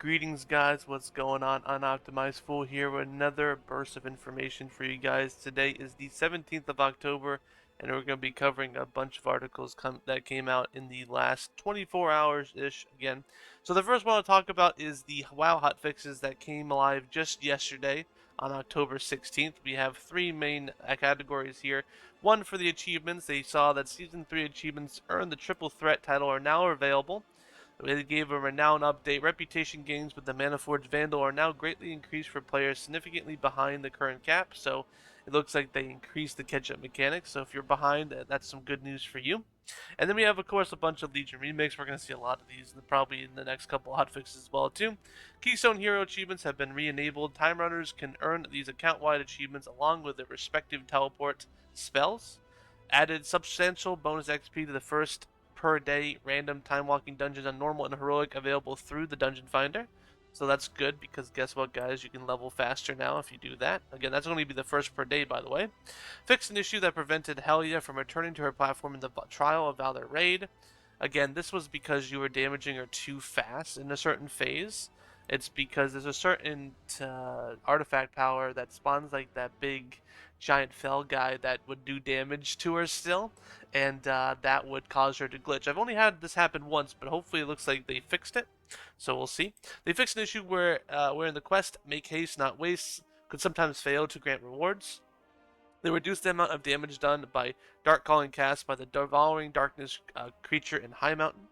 Greetings guys, what's going on? Unoptimized Fool here with another burst of information for you guys. Today is the 17th of October and we're going to be covering a bunch of articles that came out in the last 24 hours-ish again. So the first one I'll talk about is the WoW hotfixes that came live just yesterday on October 16th. We have three main categories here. One for the achievements. They saw that Season 3 achievements earned the Triple Threat title are now available. They gave a renown update. Reputation gains with the Maniforged Vandal are now greatly increased for players significantly behind the current cap. So it looks like they increased the catch-up mechanics. So if you're behind, that's some good news for you. And then we have, of course, a bunch of Legion remakes. We're going to see a lot of these, probably in the next couple hotfixes as well, too. Keystone Hero achievements have been re-enabled. Time runners can earn these account-wide achievements along with their respective teleport spells. Added substantial bonus XP to the first per day random time walking dungeons on normal and heroic available through the dungeon finder. So that's good because guess what, guys? You can level faster now if you do that. Again, that's going to be the first per day, by the way. Fixed an issue that prevented Helia from returning to her platform in the trial of Valor raid. Again, this was because you were damaging her too fast in a certain phase. It's because there's a certain artifact power that spawns like that big giant fell guy that would do damage to her still, and that would cause her to glitch. I've only had this happen once, but hopefully it looks like they fixed it, so we'll see. They fixed an issue wherein the quest Make Haste Not Waste could sometimes fail to grant rewards. They reduced the amount of damage done by Dark Calling cast by the Devouring Darkness creature in High Mountain.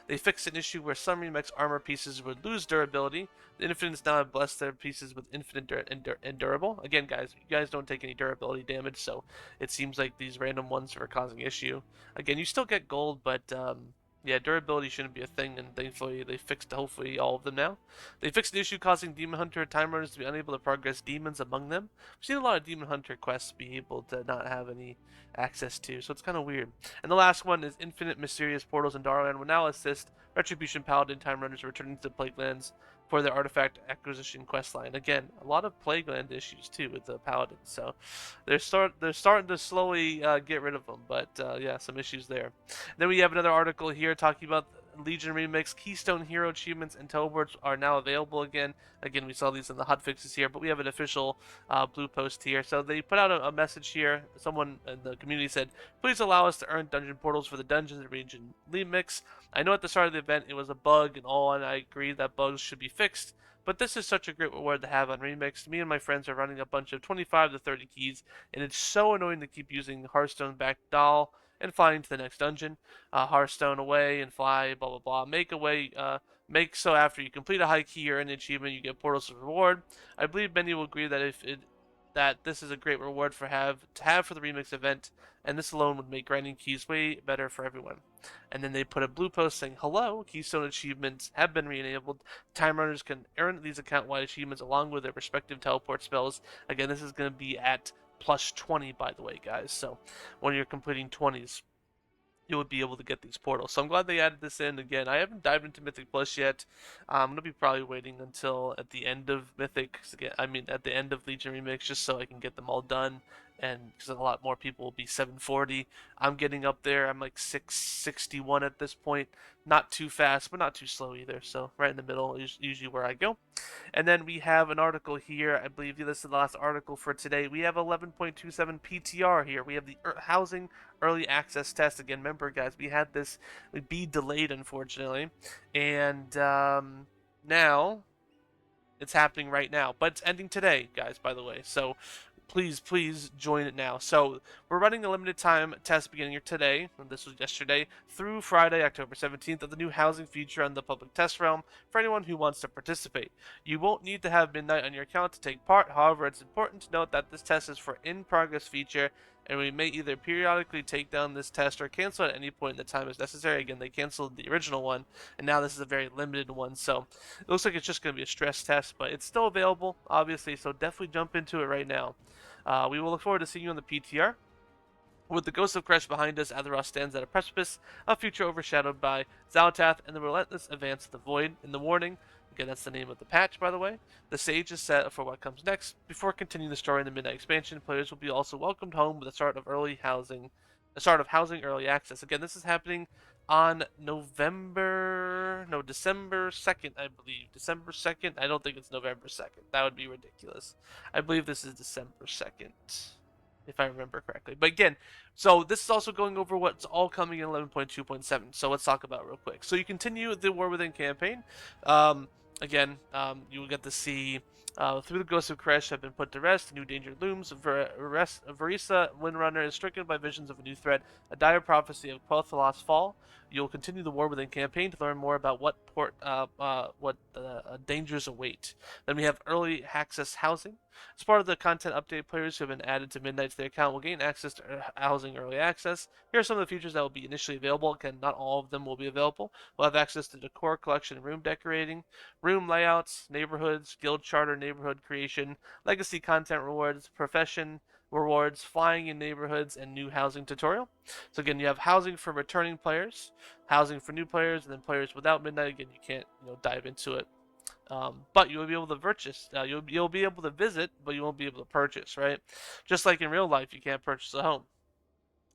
They fixed an issue where some remix armor pieces would lose durability. The Infinites now have blessed their pieces with infinite and durable. Again, guys, you guys don't take any durability damage, so it seems like these random ones are causing issue. Again, you still get gold, but yeah, durability shouldn't be a thing, and thankfully they fixed hopefully all of them now. They fixed the issue causing Demon Hunter time runners to be unable to progress demons among them. We've seen a lot of Demon Hunter quests be able to not have any access to, so it's kind of weird. And the last one is Infinite Mysterious Portals in Darkland will now assist Retribution Paladin time runners returning to Plaguelands for their artifact acquisition questline. Again, a lot of Plagueland issues too with the Paladins, so they're starting to slowly get rid of them, but yeah, some issues there. Then we have another article here talking about Legion Remix. Keystone Hero achievements and teleports are now available again. Again, we saw these in the hotfixes here, but we have an official blue post here. So they put out a message here. Someone in the community said, please allow us to earn dungeon portals for the Dungeons and Region Remix. I know at the start of the event it was a bug and all, and I agree that bugs should be fixed. But this is such a great reward to have on Remix. Me and my friends are running a bunch of 25 to 30 keys, and it's so annoying to keep using Hearthstone-backed doll and flying to the next dungeon. Hearthstone away and fly, blah blah blah. Make so after you complete a high key or an achievement, you get portals as a reward. I believe many will agree that this is a great reward to have for the remix event, and this alone would make grinding keys way better for everyone. And then they put a blue post saying, hello, Keystone achievements have been re-enabled. Time runners can earn these account-wide achievements along with their respective teleport spells. Again, this is going to be at plus 20, by the way, guys. So when you're completing 20s, you would be able to get these portals. So I'm glad they added this in. Again, I haven't dived into Mythic Plus yet. I'm going to be probably waiting until at the end of Mythic, at the end of Legion Remix, just so I can get them all done. And because a lot more people will be 740. I'm getting up there. I'm like 661 at this point. Not too fast, but not too slow either. So right in the middle is usually where I go. And then we have an article here. I believe this is the last article for today. We have 11.2.7 PTR here. We have the housing early access test. Again, remember, guys, we had this be delayed, unfortunately. And now it's happening right now. But it's ending today, guys, by the way. So please join it now. So we're running a limited time test beginning today, and this was yesterday, through Friday, October 17th, of the new housing feature on the public test realm for anyone who wants to participate. You won't need to have midnight on your account to take part. However, it's important to note that this test is for in-progress feature, and we may either periodically take down this test or cancel it at any point in the time as necessary. Again, they canceled the original one, and now this is a very limited one, so it looks like it's just going to be a stress test, but it's still available, obviously, so definitely jump into it right now. We will look forward to seeing you on the PTR. With the ghost of Kresh behind us, Azeroth stands at a precipice, a future overshadowed by Zalatath and the relentless advance of the Void. In the warning, again, that's the name of the patch, by the way, the stage is set for what comes next. Before continuing the story in the Midnight Expansion, players will be also welcomed home with the start of housing early access. Again, this is happening on December 2nd, I believe. December 2nd? I don't think it's November 2nd. That would be ridiculous. I believe this is December 2nd, if I remember correctly. But again, so this is also going over what's all coming in 11.2.7. So let's talk about it real quick. So you continue the War Within campaign. You will get to see through the ghosts of Kresh have been put to rest. A new danger looms. Verisa, Windrunner, is stricken by visions of a new threat, a dire prophecy of Quel'Thela's fall. You'll continue the War Within campaign to learn more about what dangers await. Then we have early access housing. As part of the content update, players who have been added to Midnight to their account will gain access to housing early access. Here are some of the features that will be initially available. Again, not all of them will be available. We'll have access to decor collection and room decorating, room layouts, neighborhoods, guild charter, neighborhood creation, legacy content rewards, profession rewards, flying in neighborhoods, and new housing tutorial. So again, you have housing for returning players, housing for new players, and then players without Midnight. Again, you can't dive into it. But you'll be able to purchase. You'll be able to visit, but you won't be able to purchase, right? Just like in real life, you can't purchase a home.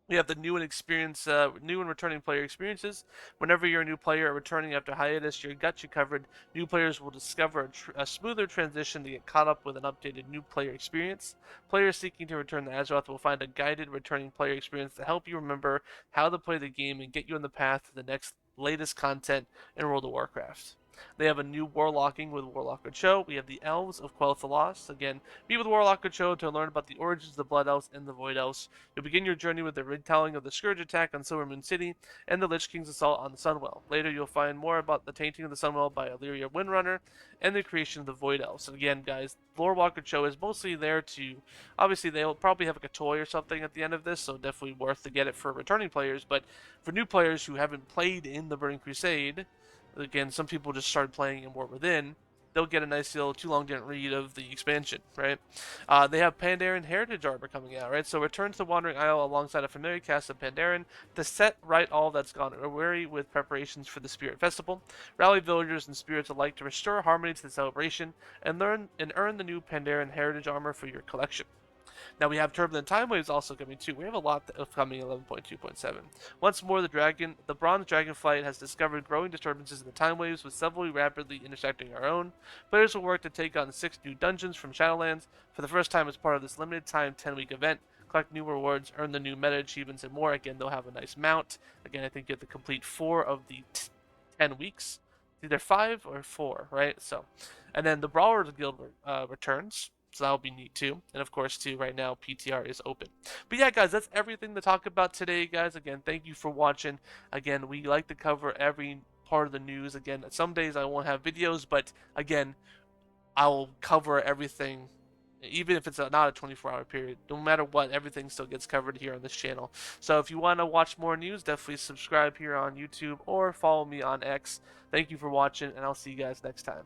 We have the new and returning player experiences. Whenever you're a new player or returning after hiatus, you got you covered. New players will discover a smoother transition to get caught up with an updated new player experience. Players seeking to return to Azeroth will find a guided returning player experience to help you remember how to play the game and get you on the path to the next latest content in World of Warcraft. They have a new Warlocking with Warlock Cho. We have the Elves of Quel'Thalas. Again, be with Warlock Cho to learn about the origins of the Blood Elves and the Void Elves. You'll begin your journey with the retelling of the Scourge attack on Silvermoon City and the Lich King's assault on the Sunwell. Later, you'll find more about the tainting of the Sunwell by Illyria Windrunner and the creation of the Void Elves. And again, guys, Lord Walker Cho is mostly there to, obviously, they'll probably have like a toy or something at the end of this, so definitely worth to get it for returning players. But for new players who haven't played in the Burning Crusade, again, some people just started playing in War Within, they'll get a nice little too long didn't read of the expansion, right? They have Pandaren Heritage Armor coming out, right? So return to the Wandering Isle alongside a familiar cast of Pandaren to set right all that's gone weary with preparations for the Spirit Festival. Rally villagers and spirits alike to restore harmony to the celebration and earn the new Pandaren Heritage Armor for your collection. Now we have Turbulent Time Waves also coming too. We have a lot of coming in 11.2.7. Once more, the Bronze Dragonflight has discovered growing disturbances in the time waves, with several rapidly intersecting our own. Players will work to take on 6 new dungeons from Shadowlands for the first time as part of this limited time 10-week event. Collect new rewards, earn the new meta achievements, and more. Again, they'll have a nice mount. Again, I think you have to complete 4 of the 10 weeks. Either 5 or 4, right? So, and then the Brawlers Guild returns. So that'll be neat too. And of course, too, right now, PTR is open. But yeah, guys, that's everything to talk about today, guys. Again, thank you for watching. Again, we like to cover every part of the news. Again, some days I won't have videos, but again, I'll cover everything, even if it's not a 24-hour period. No matter what, everything still gets covered here on this channel. So if you want to watch more news, definitely subscribe here on YouTube or follow me on X. Thank you for watching, and I'll see you guys next time.